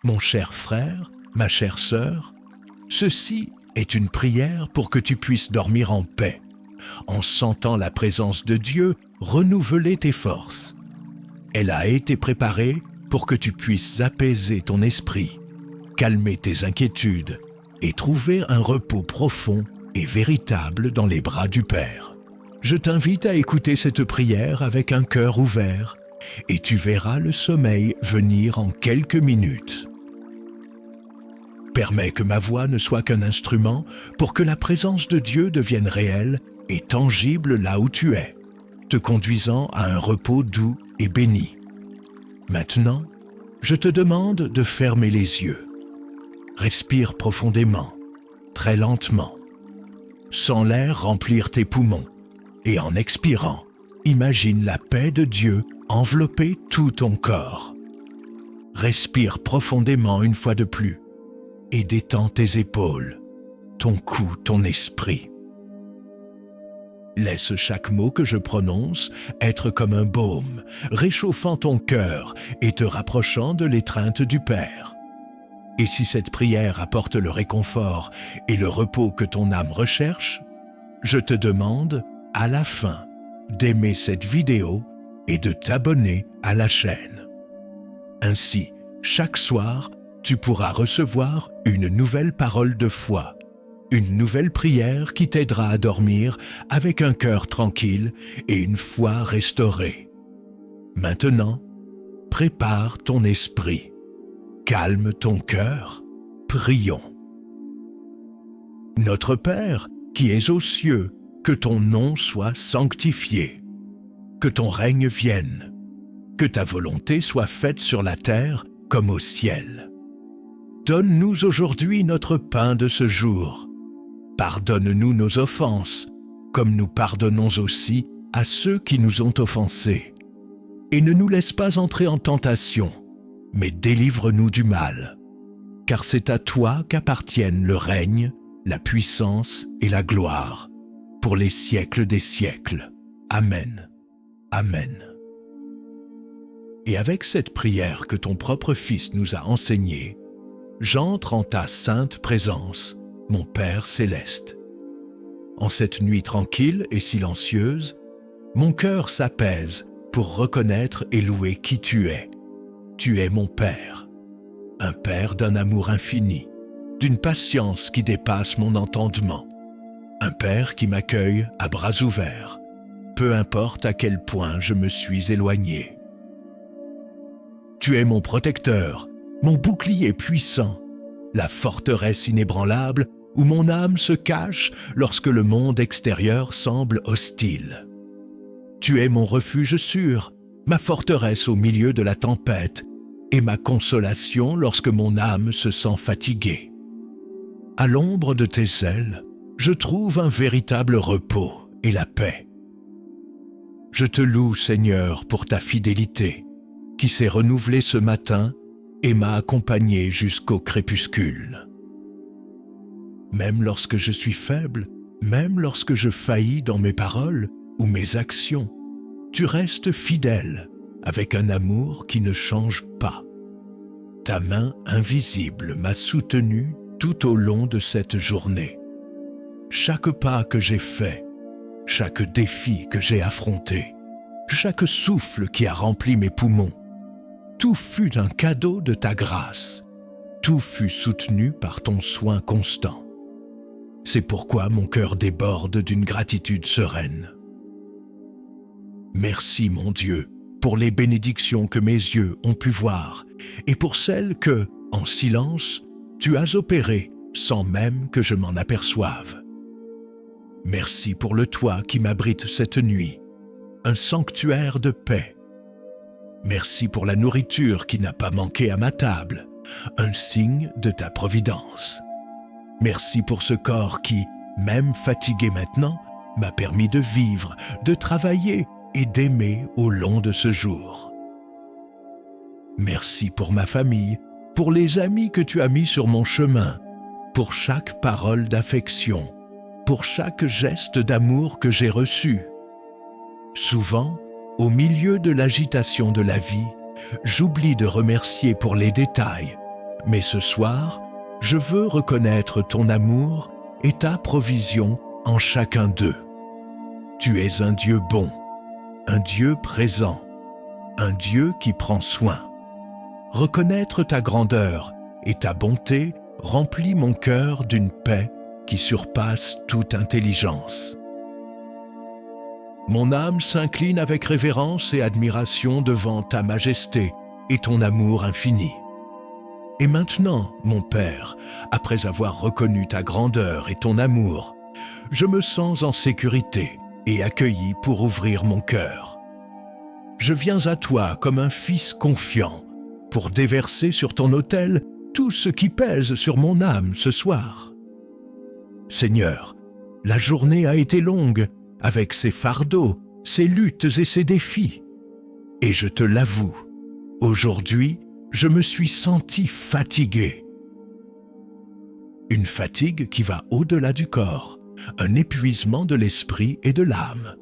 Mon cher frère, ma chère sœur, ceci est une prière pour que tu puisses dormir en paix, en sentant la présence de Dieu renouveler tes forces. Elle a été préparée pour que tu puisses apaiser ton esprit, calmer tes inquiétudes et trouver un repos profond et véritable dans les bras du Père. Je t'invite à écouter cette prière avec un cœur ouvert et tu verras le sommeil venir en quelques minutes. Permets que ma voix ne soit qu'un instrument pour que la présence de Dieu devienne réelle et tangible là où tu es, te conduisant à un repos doux et béni. Maintenant, je te demande de fermer les yeux. Respire profondément, très lentement. Sens l'air remplir tes poumons et en expirant, imagine la paix de Dieu envelopper tout ton corps. Respire profondément une fois de plus et détends tes épaules, ton cou, ton esprit. Laisse chaque mot que je prononce être comme un baume, réchauffant ton cœur et te rapprochant de l'étreinte du Père. Et si cette prière apporte le réconfort et le repos que ton âme recherche, je te demande, à la fin, d'aimer cette vidéo et de t'abonner à la chaîne. Ainsi, chaque soir, tu pourras recevoir une nouvelle parole de foi, une nouvelle prière qui t'aidera à dormir avec un cœur tranquille et une foi restaurée. Maintenant, prépare ton esprit, calme ton cœur, prions. Notre Père, qui es aux cieux, que ton nom soit sanctifié, que ton règne vienne, que ta volonté soit faite sur la terre comme au ciel. Donne-nous aujourd'hui notre pain de ce jour. Pardonne-nous nos offenses, comme nous pardonnons aussi à ceux qui nous ont offensés. Et ne nous laisse pas entrer en tentation, mais délivre-nous du mal. Car c'est à toi qu'appartiennent le règne, la puissance et la gloire, pour les siècles des siècles. Amen. Amen. Et avec cette prière que ton propre Fils nous a enseignée, j'entre en ta sainte présence, mon Père céleste. En cette nuit tranquille et silencieuse, mon cœur s'apaise pour reconnaître et louer qui tu es. Tu es mon Père, un Père d'un amour infini, d'une patience qui dépasse mon entendement, un Père qui m'accueille à bras ouverts, peu importe à quel point je me suis éloigné. Tu es mon protecteur, mon bouclier puissant, la forteresse inébranlable où mon âme se cache lorsque le monde extérieur semble hostile. Tu es mon refuge sûr, ma forteresse au milieu de la tempête et ma consolation lorsque mon âme se sent fatiguée. À l'ombre de tes ailes, je trouve un véritable repos et la paix. Je te loue, Seigneur, pour ta fidélité, qui s'est renouvelée ce matin et m'a accompagné jusqu'au crépuscule. Même lorsque je suis faible, même lorsque je faillis dans mes paroles ou mes actions, tu restes fidèle avec un amour qui ne change pas. Ta main invisible m'a soutenu tout au long de cette journée. Chaque pas que j'ai fait, chaque défi que j'ai affronté, chaque souffle qui a rempli mes poumons, tout fut un cadeau de ta grâce, tout fut soutenu par ton soin constant. C'est pourquoi mon cœur déborde d'une gratitude sereine. Merci, mon Dieu, pour les bénédictions que mes yeux ont pu voir et pour celles que, en silence, tu as opérées sans même que je m'en aperçoive. Merci pour le toit qui m'abrite cette nuit, un sanctuaire de paix. Merci pour la nourriture qui n'a pas manqué à ma table, un signe de ta providence. Merci pour ce corps qui, même fatigué maintenant, m'a permis de vivre, de travailler et d'aimer au long de ce jour. Merci pour ma famille, pour les amis que tu as mis sur mon chemin, pour chaque parole d'affection, pour chaque geste d'amour que j'ai reçu. Souvent, au milieu de l'agitation de la vie, j'oublie de remercier pour les détails, Mais ce soir, je veux reconnaître ton amour et ta provision en chacun d'eux. Tu es un Dieu bon, un Dieu présent, un Dieu qui prend soin. Reconnaître ta grandeur et ta bonté remplit mon cœur d'une paix qui surpasse toute intelligence. Mon âme s'incline avec révérence et admiration devant ta majesté et ton amour infini. Et maintenant, mon Père, après avoir reconnu ta grandeur et ton amour, je me sens en sécurité et accueilli pour ouvrir mon cœur. Je viens à toi comme un fils confiant pour déverser sur ton autel tout ce qui pèse sur mon âme ce soir. Seigneur, la journée a été longue avec ses fardeaux, ses luttes et ses défis. Et je te l'avoue, aujourd'hui, je me suis senti fatigué. Une fatigue qui va au-delà du corps, un épuisement de l'esprit et de l'âme.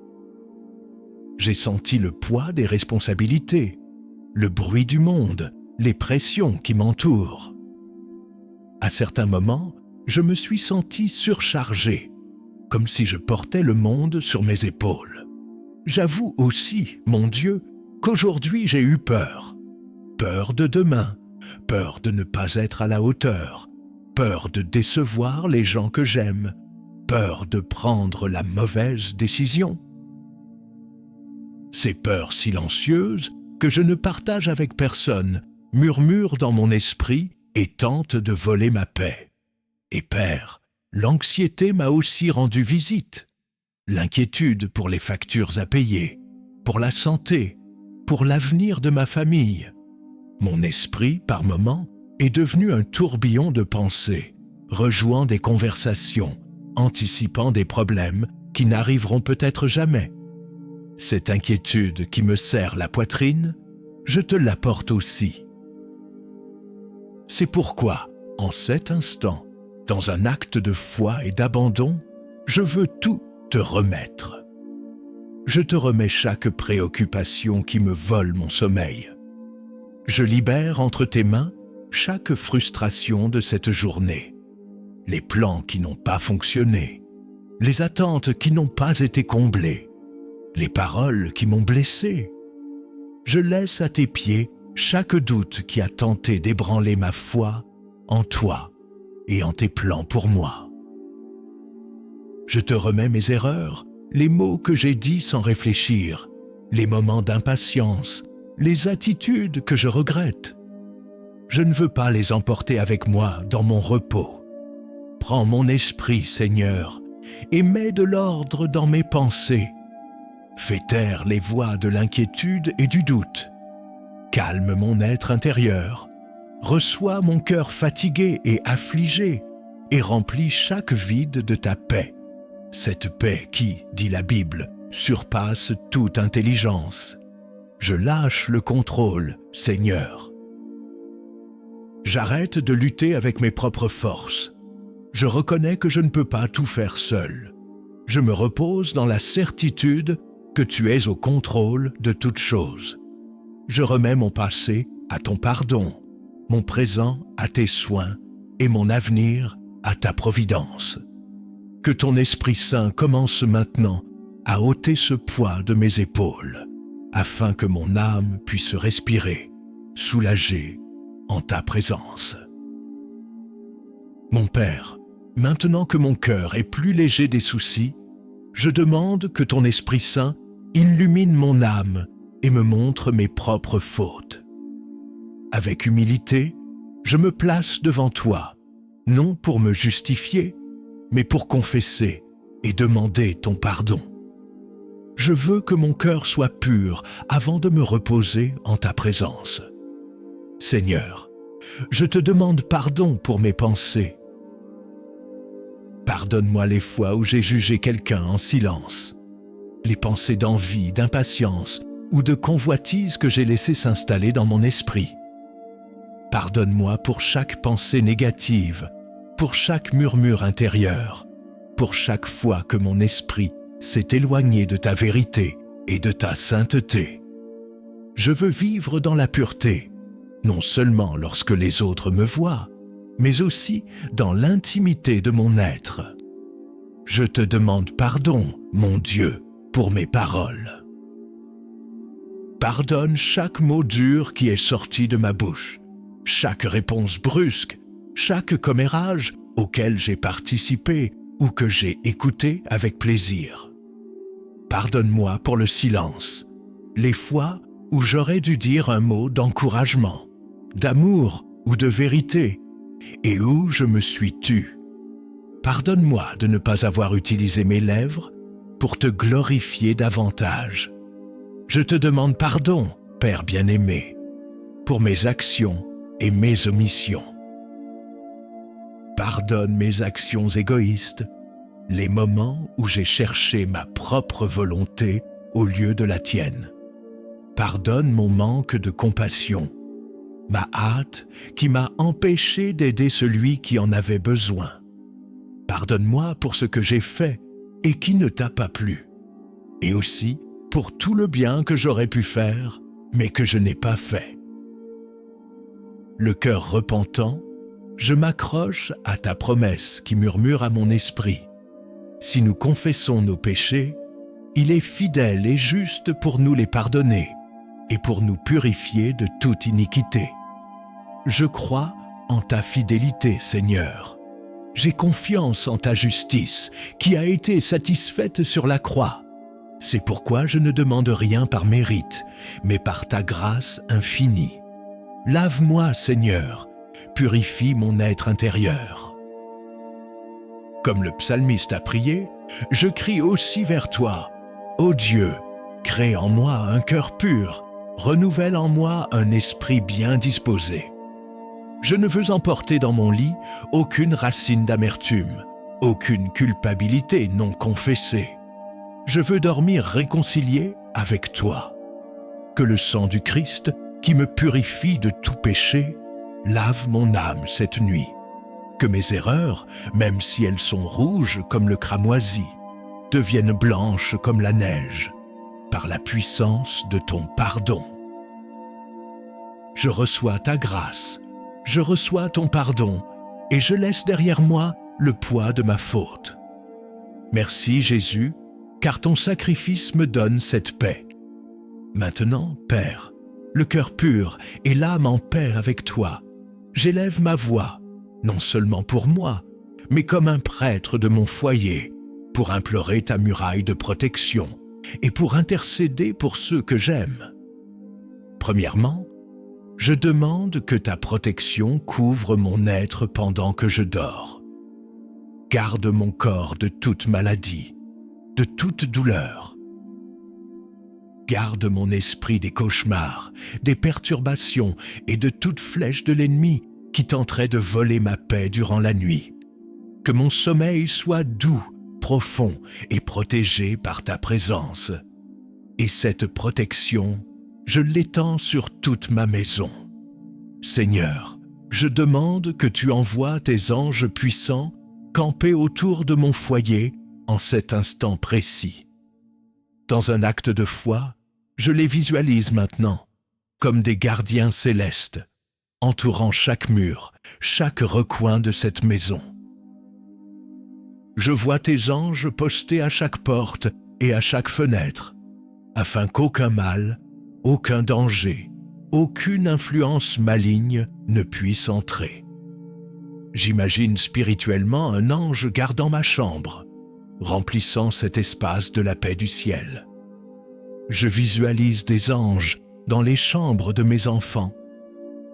J'ai senti le poids des responsabilités, le bruit du monde, les pressions qui m'entourent. À certains moments, je me suis senti surchargé, comme si je portais le monde sur mes épaules. J'avoue aussi, mon Dieu, qu'aujourd'hui j'ai eu peur. Peur de demain, peur de ne pas être à la hauteur, peur de décevoir les gens que j'aime, peur de prendre la mauvaise décision. Ces peurs silencieuses que je ne partage avec personne murmurent dans mon esprit et tentent de voler ma paix. Et Père, l'anxiété m'a aussi rendu visite. L'inquiétude pour les factures à payer, pour la santé, pour l'avenir de ma famille. Mon esprit, par moments, est devenu un tourbillon de pensées, rejouant des conversations, anticipant des problèmes qui n'arriveront peut-être jamais. Cette inquiétude qui me serre la poitrine, je te l'apporte aussi. C'est pourquoi, en cet instant, dans un acte de foi et d'abandon, je veux tout te remettre. Je te remets chaque préoccupation qui me vole mon sommeil. Je libère entre tes mains chaque frustration de cette journée, les plans qui n'ont pas fonctionné, les attentes qui n'ont pas été comblées, les paroles qui m'ont blessé. Je laisse à tes pieds chaque doute qui a tenté d'ébranler ma foi en toi et en tes plans pour moi. Je te remets mes erreurs, les mots que j'ai dits sans réfléchir, les moments d'impatience, les attitudes que je regrette. Je ne veux pas les emporter avec moi dans mon repos. Prends mon esprit, Seigneur, et mets de l'ordre dans mes pensées. Fais taire les voix de l'inquiétude et du doute. Calme mon être intérieur. Reçois mon cœur fatigué et affligé et remplis chaque vide de ta paix. Cette paix qui, dit la Bible, surpasse toute intelligence. Je lâche le contrôle, Seigneur. J'arrête de lutter avec mes propres forces. Je reconnais que je ne peux pas tout faire seul. Je me repose dans la certitude que tu es au contrôle de toutes choses. Je remets mon passé à ton pardon, mon présent à tes soins et mon avenir à ta providence. Que ton Esprit Saint commence maintenant à ôter ce poids de mes épaules, afin que mon âme puisse respirer, soulagée en ta présence. Mon Père, maintenant que mon cœur est plus léger des soucis, je demande que ton Esprit Saint illumine mon âme et me montre mes propres fautes. Avec humilité, je me place devant toi, non pour me justifier, mais pour confesser et demander ton pardon. Je veux que mon cœur soit pur avant de me reposer en ta présence. Seigneur, je te demande pardon pour mes pensées. Pardonne-moi les fois où j'ai jugé quelqu'un en silence, les pensées d'envie, d'impatience ou de convoitise que j'ai laissé s'installer dans mon esprit. Pardonne-moi pour chaque pensée négative, pour chaque murmure intérieur, pour chaque fois que mon esprit s'est éloigné de ta vérité et de ta sainteté. Je veux vivre dans la pureté, non seulement lorsque les autres me voient, mais aussi dans l'intimité de mon être. Je te demande pardon, mon Dieu, pour mes paroles. Pardonne chaque mot dur qui est sorti de ma bouche, chaque réponse brusque, chaque commérage auquel j'ai participé ou que j'ai écouté avec plaisir. Pardonne-moi pour le silence, les fois où j'aurais dû dire un mot d'encouragement, d'amour ou de vérité, et où je me suis tu. Pardonne-moi de ne pas avoir utilisé mes lèvres pour te glorifier davantage. Je te demande pardon, Père bien-aimé, pour mes actions et mes omissions. Pardonne mes actions égoïstes, les moments où j'ai cherché ma propre volonté au lieu de la tienne. Pardonne mon manque de compassion, ma hâte qui m'a empêché d'aider celui qui en avait besoin. Pardonne-moi pour ce que j'ai fait et qui ne t'a pas plu, et aussi pour tout le bien que j'aurais pu faire, mais que je n'ai pas fait. Le cœur repentant, je m'accroche à ta promesse qui murmure à mon esprit. Si nous confessons nos péchés, il est fidèle et juste pour nous les pardonner et pour nous purifier de toute iniquité. Je crois en ta fidélité, Seigneur. J'ai confiance en ta justice qui a été satisfaite sur la croix. C'est pourquoi je ne demande rien par mérite, mais par ta grâce infinie. Lave-moi, Seigneur, purifie mon être intérieur. Comme le psalmiste a prié, je crie aussi vers toi. Ô Dieu, crée en moi un cœur pur, renouvelle en moi un esprit bien disposé. Je ne veux emporter dans mon lit aucune racine d'amertume, aucune culpabilité non confessée. Je veux dormir réconcilié avec toi. Que le sang du Christ, qui me purifie de tout péché, lave mon âme cette nuit. Que mes erreurs, même si elles sont rouges comme le cramoisi, deviennent blanches comme la neige, par la puissance de ton pardon. Je reçois ta grâce, je reçois ton pardon, et je laisse derrière moi le poids de ma faute. Merci Jésus, car ton sacrifice me donne cette paix. Maintenant, Père, le cœur pur et l'âme en paix avec toi, j'élève ma voix, non seulement pour moi, mais comme un prêtre de mon foyer, pour implorer ta muraille de protection et pour intercéder pour ceux que j'aime. Premièrement, je demande que ta protection couvre mon être pendant que je dors. Garde mon corps de toute maladie, de toute douleur. Garde mon esprit des cauchemars, des perturbations et de toute flèche de l'ennemi qui tenterait de voler ma paix durant la nuit. Que mon sommeil soit doux, profond et protégé par ta présence. Et cette protection, je l'étends sur toute ma maison. Seigneur, je demande que tu envoies tes anges puissants camper autour de mon foyer en cet instant précis. Dans un acte de foi, je les visualise maintenant comme des gardiens célestes, entourant chaque mur, chaque recoin de cette maison. Je vois tes anges postés à chaque porte et à chaque fenêtre, afin qu'aucun mal, aucun danger, aucune influence maligne ne puisse entrer. J'imagine spirituellement un ange gardant ma chambre, remplissant cet espace de la paix du ciel. Je visualise des anges dans les chambres de mes enfants,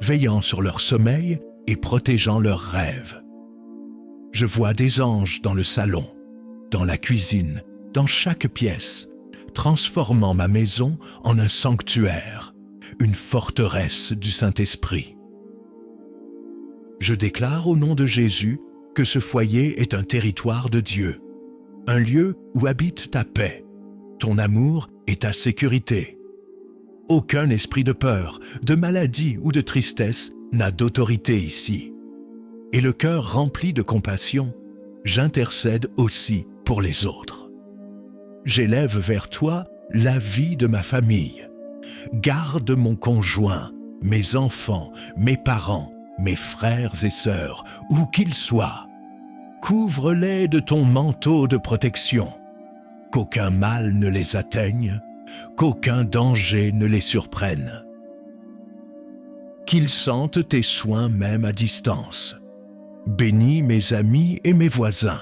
veillant sur leur sommeil et protégeant leurs rêves. Je vois des anges dans le salon, dans la cuisine, dans chaque pièce, transformant ma maison en un sanctuaire, une forteresse du Saint-Esprit. Je déclare au nom de Jésus que ce foyer est un territoire de Dieu, un lieu où habite ta paix, ton amour et ta sécurité. Aucun esprit de peur, de maladie ou de tristesse n'a d'autorité ici. Et le cœur rempli de compassion, j'intercède aussi pour les autres. J'élève vers toi la vie de ma famille. Garde mon conjoint, mes enfants, mes parents, mes frères et sœurs, où qu'ils soient. Couvre-les de ton manteau de protection, qu'aucun mal ne les atteigne, qu'aucun danger ne les surprenne. Qu'ils sentent tes soins même à distance. Bénis mes amis et mes voisins.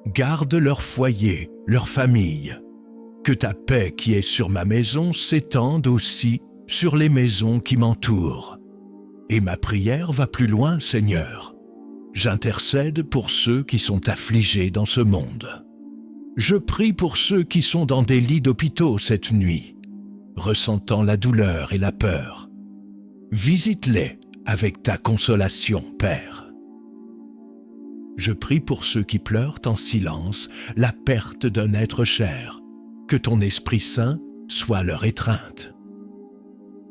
Garde leur foyer, leur famille. Que ta paix qui est sur ma maison s'étende aussi sur les maisons qui m'entourent. Et ma prière va plus loin, Seigneur. J'intercède pour ceux qui sont affligés dans ce monde. Je prie pour ceux qui sont dans des lits d'hôpitaux cette nuit, ressentant la douleur et la peur. Visite-les avec ta consolation, Père. Je prie pour ceux qui pleurent en silence la perte d'un être cher, que ton Esprit Saint soit leur étreinte.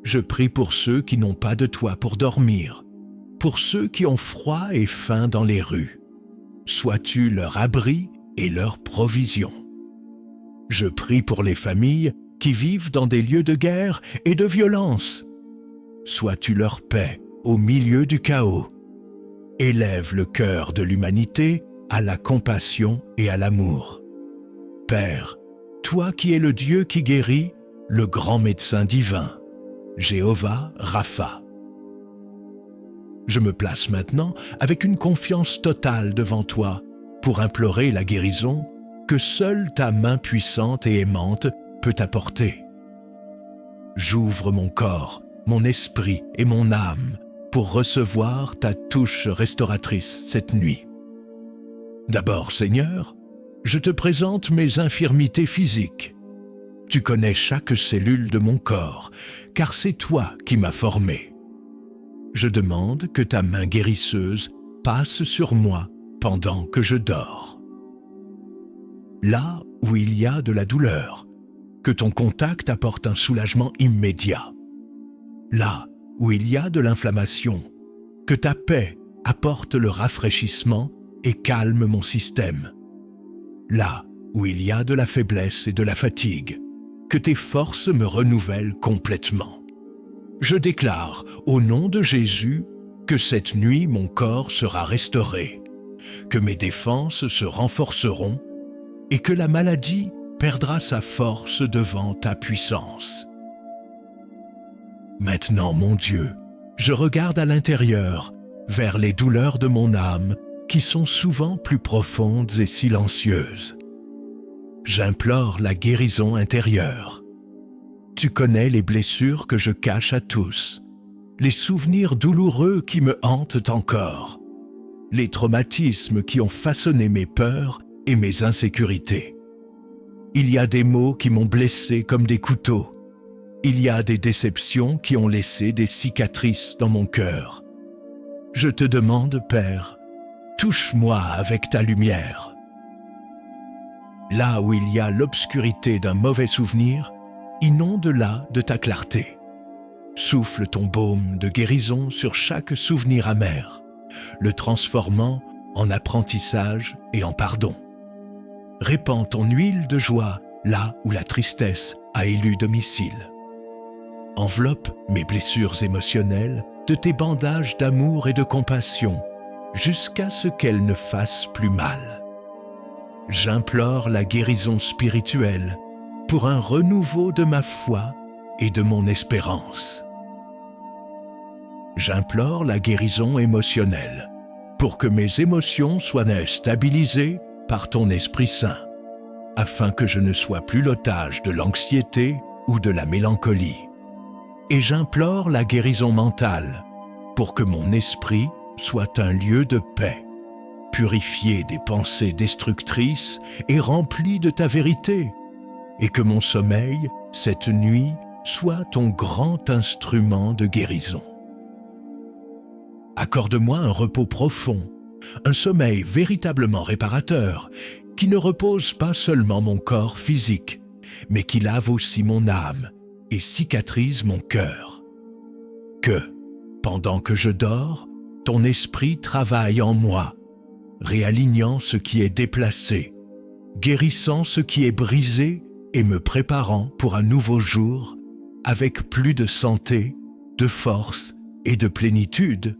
Je prie pour ceux qui n'ont pas de toit pour dormir, pour ceux qui ont froid et faim dans les rues. Sois-tu leur abri et leur provision. Je prie pour les familles qui vivent dans des lieux de guerre et de violence. Sois-tu leur paix au milieu du chaos. Élève le cœur de l'humanité à la compassion et à l'amour. Père, toi qui es le Dieu qui guérit, le grand médecin divin, Jéhovah Rapha. Je me place maintenant avec une confiance totale devant toi pour implorer la guérison que seule ta main puissante et aimante peut apporter. J'ouvre mon corps, mon esprit et mon âme pour recevoir ta touche restauratrice cette nuit. D'abord, Seigneur, je te présente mes infirmités physiques. Tu connais chaque cellule de mon corps, car c'est toi qui m'as formé. Je demande que ta main guérisseuse passe sur moi pendant que je dors. Là où il y a de la douleur, que ton contact apporte un soulagement immédiat. Là où il y a de l'inflammation, que ta paix apporte le rafraîchissement et calme mon système. Là où il y a de la faiblesse et de la fatigue, que tes forces me renouvellent complètement. Je déclare, au nom de Jésus, que cette nuit mon corps sera restauré, que mes défenses se renforceront et que la maladie perdra sa force devant ta puissance. Maintenant, mon Dieu, je regarde à l'intérieur, vers les douleurs de mon âme qui sont souvent plus profondes et silencieuses. J'implore la guérison intérieure. Tu connais les blessures que je cache à tous, les souvenirs douloureux qui me hantent encore, les traumatismes qui ont façonné mes peurs et mes insécurités. Il y a des mots qui m'ont blessé comme des couteaux. Il y a des déceptions qui ont laissé des cicatrices dans mon cœur. Je te demande, Père, touche-moi avec ta lumière. Là où il y a l'obscurité d'un mauvais souvenir, inonde-la de ta clarté. Souffle ton baume de guérison sur chaque souvenir amer, le transformant en apprentissage et en pardon. Répands ton huile de joie là où la tristesse a élu domicile. Enveloppe mes blessures émotionnelles de tes bandages d'amour et de compassion jusqu'à ce qu'elles ne fassent plus mal. J'implore la guérison spirituelle pour un renouveau de ma foi et de mon espérance. J'implore la guérison émotionnelle pour que mes émotions soient stabilisées par ton Esprit Saint, afin que je ne sois plus l'otage de l'anxiété ou de la mélancolie. Et j'implore la guérison mentale pour que mon esprit soit un lieu de paix, purifié des pensées destructrices et rempli de ta vérité, et que mon sommeil, cette nuit, soit ton grand instrument de guérison. Accorde-moi un repos profond, un sommeil véritablement réparateur, qui ne repose pas seulement mon corps physique, mais qui lave aussi mon âme et cicatrise mon cœur. Que, pendant que je dors, ton esprit travaille en moi, réalignant ce qui est déplacé, guérissant ce qui est brisé et me préparant pour un nouveau jour avec plus de santé de force et de plénitude.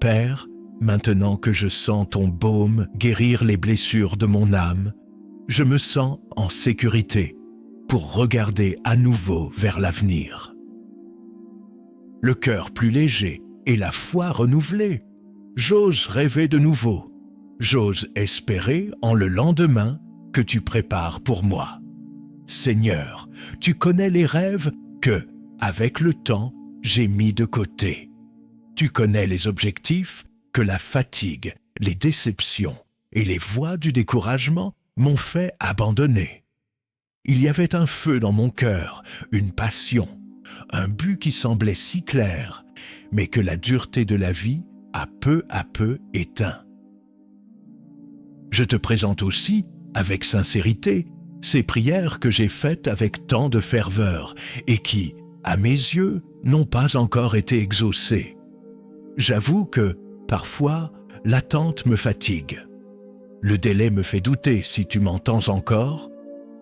Père, maintenant que je sens ton baume guérir les blessures de mon âme, je me sens en sécurité pour regarder à nouveau vers l'avenir. Le cœur plus léger et la foi renouvelée, j'ose rêver de nouveau, j'ose espérer en le lendemain que tu prépares pour moi. Seigneur, tu connais les rêves que, avec le temps, j'ai mis de côté. Tu connais les objectifs que la fatigue, les déceptions et les voies du découragement m'ont fait abandonner. Il y avait un feu dans mon cœur, une passion, un but qui semblait si clair, mais que la dureté de la vie a peu à peu éteint. Je te présente aussi, avec sincérité, ces prières que j'ai faites avec tant de ferveur et qui, à mes yeux, n'ont pas encore été exaucées. J'avoue que, parfois, l'attente me fatigue. Le délai me fait douter si tu m'entends encore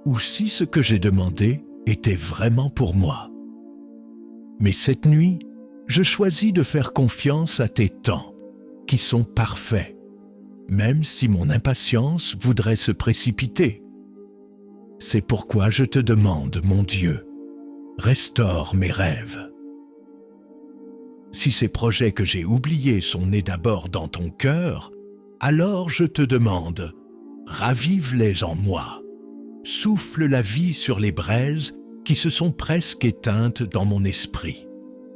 ou si ce que j'ai demandé était vraiment pour moi. Mais cette nuit, je choisis de faire confiance à tes temps, qui sont parfaits, même si mon impatience voudrait se précipiter. C'est pourquoi je te demande, mon Dieu, restaure mes rêves. Si ces projets que j'ai oubliés sont nés d'abord dans ton cœur, alors je te demande, ravive-les en moi. Souffle la vie sur les braises qui se sont presque éteintes dans mon esprit.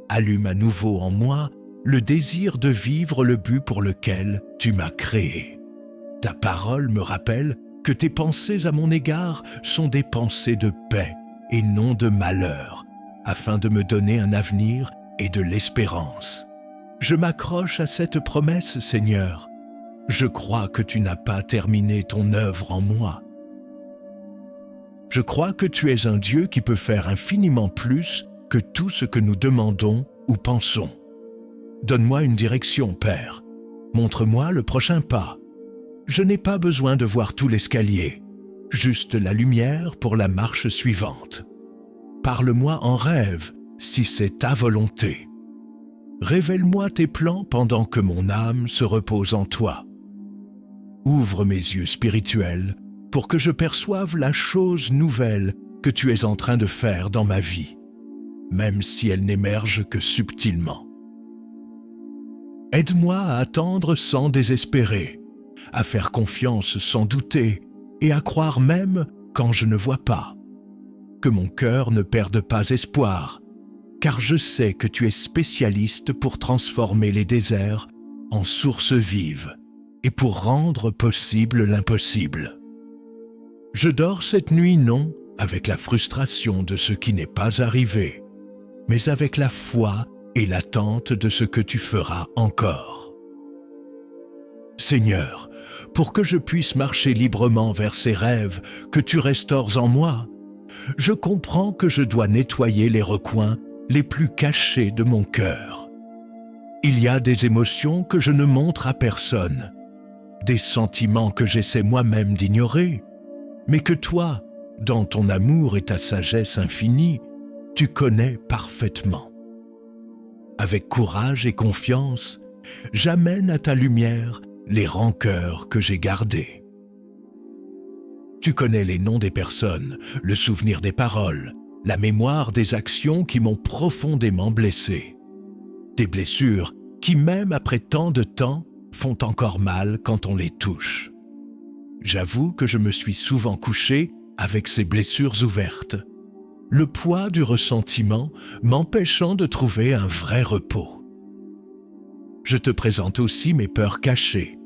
Allume à nouveau en moi le désir de vivre le but pour lequel tu m'as créé. Ta parole me rappelle que tes pensées à mon égard sont des pensées de paix et non de malheur, afin de me donner un avenir et de l'espérance. Je m'accroche à cette promesse, Seigneur. Je crois que tu n'as pas terminé ton œuvre en moi. Je crois que tu es un Dieu qui peut faire infiniment plus que tout ce que nous demandons ou pensons. Donne-moi une direction, Père. Montre-moi le prochain pas. Je n'ai pas besoin de voir tout l'escalier, juste la lumière pour la marche suivante. Parle-moi en rêve, si c'est ta volonté. Révèle-moi tes plans pendant que mon âme se repose en toi. Ouvre mes yeux spirituels pour que je perçoive la chose nouvelle que tu es en train de faire dans ma vie, même si elle n'émerge que subtilement. Aide-moi à attendre sans désespérer, à faire confiance sans douter et à croire même quand je ne vois pas. Que mon cœur ne perde pas espoir, car je sais que tu es spécialiste pour transformer les déserts en sources vives et pour rendre possible l'impossible. Je dors cette nuit non avec la frustration de ce qui n'est pas arrivé, mais avec la foi et l'attente de ce que tu feras encore. Seigneur, pour que je puisse marcher librement vers ces rêves que tu restaures en moi, je comprends que je dois nettoyer les recoins les plus cachés de mon cœur. Il y a des émotions que je ne montre à personne, des sentiments que j'essaie moi-même d'ignorer, mais que toi, dans ton amour et ta sagesse infinie, tu connais parfaitement. Avec courage et confiance, j'amène à ta lumière les rancœurs que j'ai gardées. Tu connais les noms des personnes, le souvenir des paroles, la mémoire des actions qui m'ont profondément blessé. Des blessures qui, même après tant de temps, font encore mal quand on les touche. J'avoue que je me suis souvent couché avec ces blessures ouvertes, le poids du ressentiment m'empêchant de trouver un vrai repos. Je te présente aussi mes peurs cachées,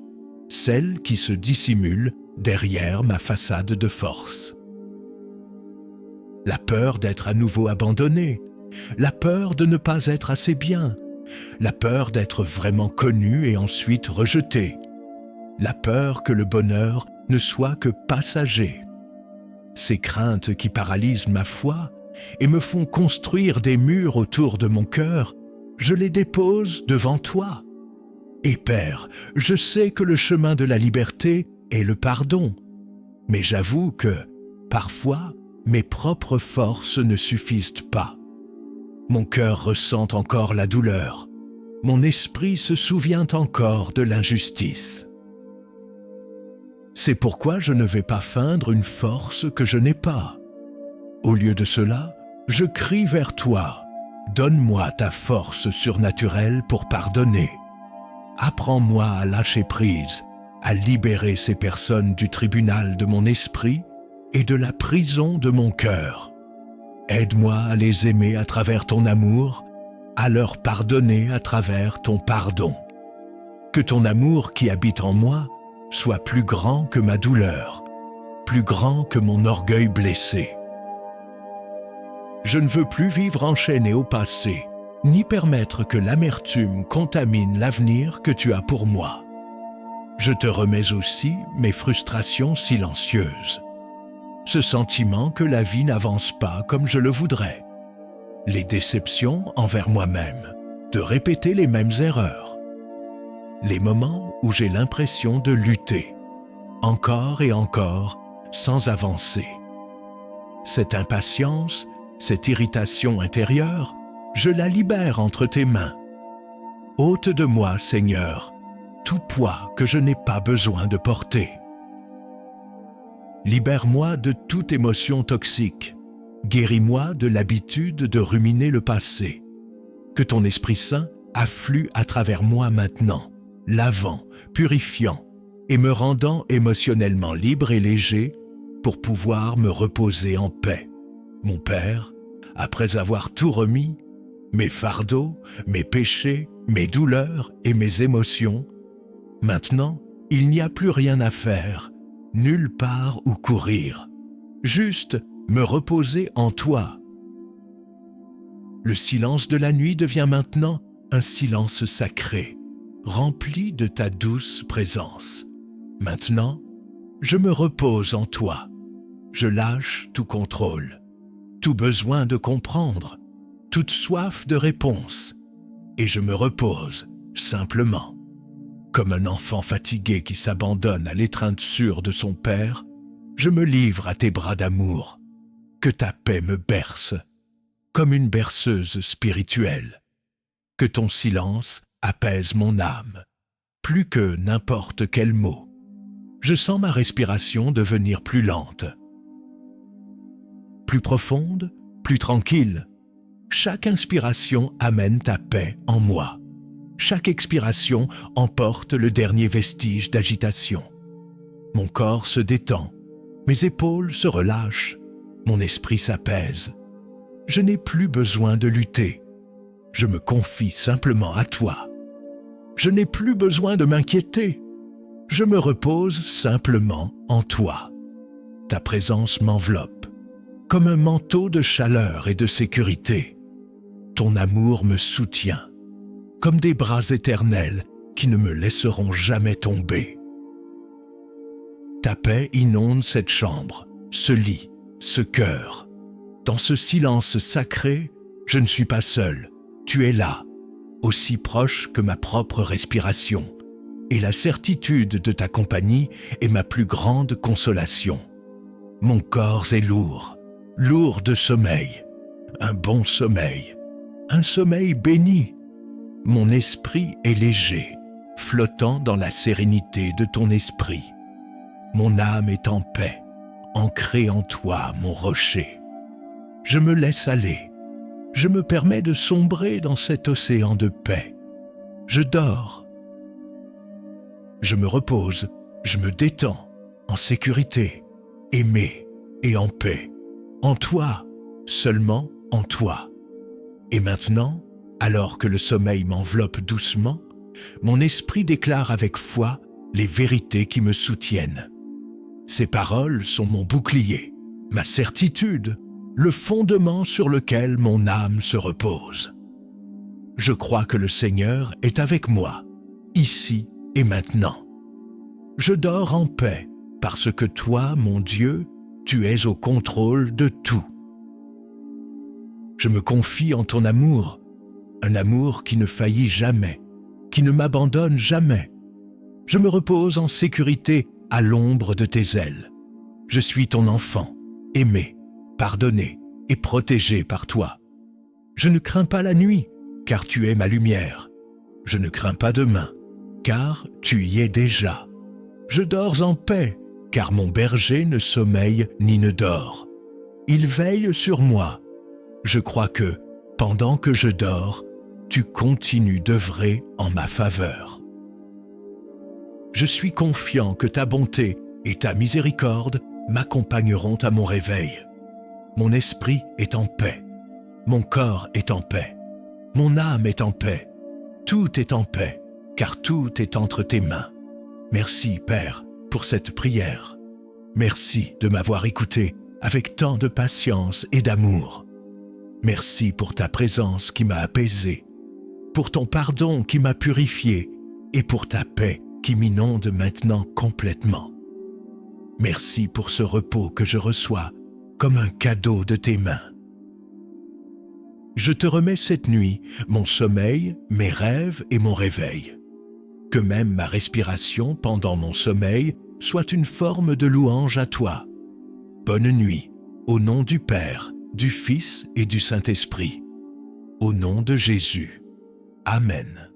celles qui se dissimulent derrière ma façade de force. La peur d'être à nouveau abandonné, la peur de ne pas être assez bien, la peur d'être vraiment connu et ensuite rejeté, la peur que le bonheur ne soit que passager. Ces craintes qui paralysent ma foi et me font construire des murs autour de mon cœur, je les dépose devant toi. Et Père, je sais que le chemin de la liberté est le pardon, mais j'avoue que, parfois, mes propres forces ne suffisent pas. Mon cœur ressent encore la douleur. Mon esprit se souvient encore de l'injustice. C'est pourquoi je ne vais pas feindre une force que je n'ai pas. Au lieu de cela, je crie vers toi. Donne-moi ta force surnaturelle pour pardonner. Apprends-moi à lâcher prise, à libérer ces personnes du tribunal de mon esprit et de la prison de mon cœur. Aide-moi à les aimer à travers ton amour, à leur pardonner à travers ton pardon. Que ton amour qui habite en moi soit plus grand que ma douleur, plus grand que mon orgueil blessé. Je ne veux plus vivre enchaîné au passé, ni permettre que l'amertume contamine l'avenir que tu as pour moi. Je te remets aussi mes frustrations silencieuses. Ce sentiment que la vie n'avance pas comme je le voudrais. Les déceptions envers moi-même, de répéter les mêmes erreurs. Les moments où j'ai l'impression de lutter, encore et encore, sans avancer. Cette impatience, cette irritation intérieure, je la libère entre tes mains. Ôte de moi, Seigneur, tout poids que je n'ai pas besoin de porter. Libère-moi de toute émotion toxique. Guéris-moi de l'habitude de ruminer le passé. Que ton Esprit Saint afflue à travers moi maintenant, lavant, purifiant et me rendant émotionnellement libre et léger pour pouvoir me reposer en paix. Mon Père, après avoir tout remis, mes fardeaux, mes péchés, mes douleurs et mes émotions, maintenant, il n'y a plus rien à faire, nulle part où courir, juste me reposer en toi. Le silence de la nuit devient maintenant un silence sacré, rempli de ta douce présence. Maintenant, je me repose en toi, je lâche tout contrôle, tout besoin de comprendre, toute soif de réponse, et je me repose simplement. Comme un enfant fatigué qui s'abandonne à l'étreinte sûre de son père, je me livre à tes bras d'amour. Que ta paix me berce, comme une berceuse spirituelle. Que ton silence apaise mon âme, plus que n'importe quel mot. Je sens ma respiration devenir plus lente, plus profonde, plus tranquille. Chaque inspiration amène ta paix en moi. Chaque expiration emporte le dernier vestige d'agitation. Mon corps se détend, mes épaules se relâchent, mon esprit s'apaise. Je n'ai plus besoin de lutter. Je me confie simplement à toi. Je n'ai plus besoin de m'inquiéter. Je me repose simplement en toi. Ta présence m'enveloppe, comme un manteau de chaleur et de sécurité. Ton amour me soutient, comme des bras éternels qui ne me laisseront jamais tomber. Ta paix inonde cette chambre, ce lit, ce cœur. Dans ce silence sacré, je ne suis pas seul, tu es là, aussi proche que ma propre respiration, et la certitude de ta compagnie est ma plus grande consolation. Mon corps est lourd, lourd de sommeil, un bon sommeil, un sommeil béni. Mon esprit est léger, flottant dans la sérénité de ton esprit. Mon âme est en paix, ancrée en toi, mon rocher. Je me laisse aller, je me permets de sombrer dans cet océan de paix. Je dors. Je me repose, je me détends, en sécurité, aimé et en paix. En toi, seulement en toi. Et maintenant, alors que le sommeil m'enveloppe doucement, mon esprit déclare avec foi les vérités qui me soutiennent. Ces paroles sont mon bouclier, ma certitude, le fondement sur lequel mon âme se repose. Je crois que le Seigneur est avec moi, ici et maintenant. Je dors en paix parce que toi, mon Dieu, tu es au contrôle de tout. Je me confie en ton amour, un amour qui ne faillit jamais, qui ne m'abandonne jamais. Je me repose en sécurité à l'ombre de tes ailes. Je suis ton enfant, aimé, pardonné et protégé par toi. Je ne crains pas la nuit, car tu es ma lumière. Je ne crains pas demain, car tu y es déjà. Je dors en paix, car mon berger ne sommeille ni ne dort. Il veille sur moi. Je crois que, pendant que je dors, tu continues d'œuvrer en ma faveur. Je suis confiant que ta bonté et ta miséricorde m'accompagneront à mon réveil. Mon esprit est en paix, mon corps est en paix, mon âme est en paix, tout est en paix, car tout est entre tes mains. Merci, Père, pour cette prière. Merci de m'avoir écouté avec tant de patience et d'amour. Merci pour ta présence qui m'a apaisé, pour ton pardon qui m'a purifié et pour ta paix qui m'inonde maintenant complètement. Merci pour ce repos que je reçois comme un cadeau de tes mains. Je te remets cette nuit mon sommeil, mes rêves et mon réveil. Que même ma respiration pendant mon sommeil soit une forme de louange à toi. Bonne nuit, au nom du Père, du Fils et du Saint-Esprit. Au nom de Jésus. Amen.